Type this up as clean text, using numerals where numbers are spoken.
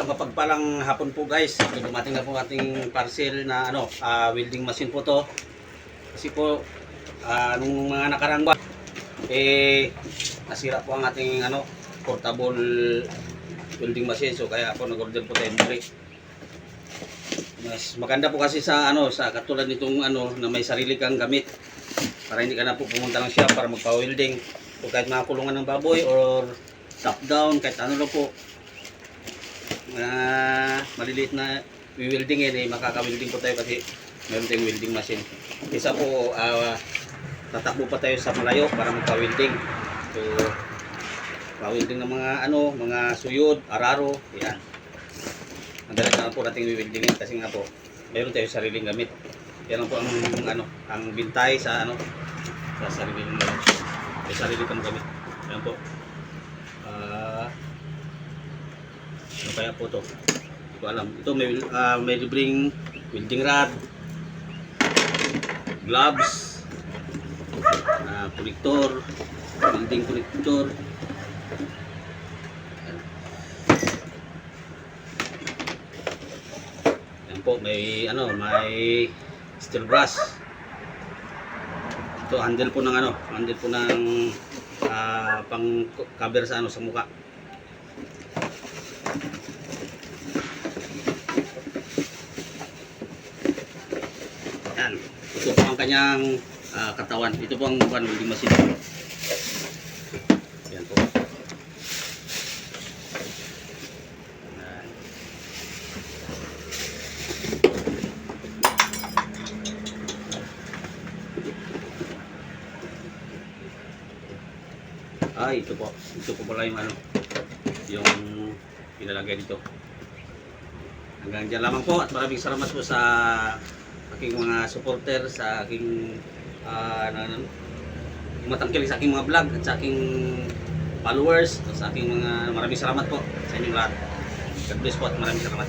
Isang mapagpalang hapon po guys. Dumating na po ating parcel na welding machine po to. Kasi po nung mga nakarang buwan nasira po ang ating portable welding machine. So kaya ako nag-order po tayo muli. Mas maganda po kasi sa sa katulad nitong na may sarili kang gamit. Para hindi ka na po pumunta ng shop para magpa-welding. O kahit mga kulungan ng baboy or top down, kahit ano lang po. Maliliit na welding makaka-welding po tayo kasi meron tayong welding machine. Isa po tatakbo pa tayo sa malayo para magpa-welding. So pa-welding ng mga suyod, araro, yan. Madalas na po nating weldingin kasi nga po meron tayong sariling gamit. Yan lang po ang bintay sa sa sariling gamit. Sa sarili kang gamit. Yan po. Ano kaya po to? Hindi ko alam. Ito may libreng welding rod, gloves, connector, welding connector. Yan po, may steel brush. Ito handle po ng pang cover sa sa mukha. Yan. Ito po ang kanyang katawan. Ito po ang welding machine. Yan po. Yan. Ito po. Ito po pala yung pinalagay dito. Hanggang dyan lamang po at maraming salamat po sa aking mga supporter, sa aking matangkilik sa aking mga vlog at sa aking followers, at sa aking maraming salamat po sa inyong lahat. God bless po at maraming salamat.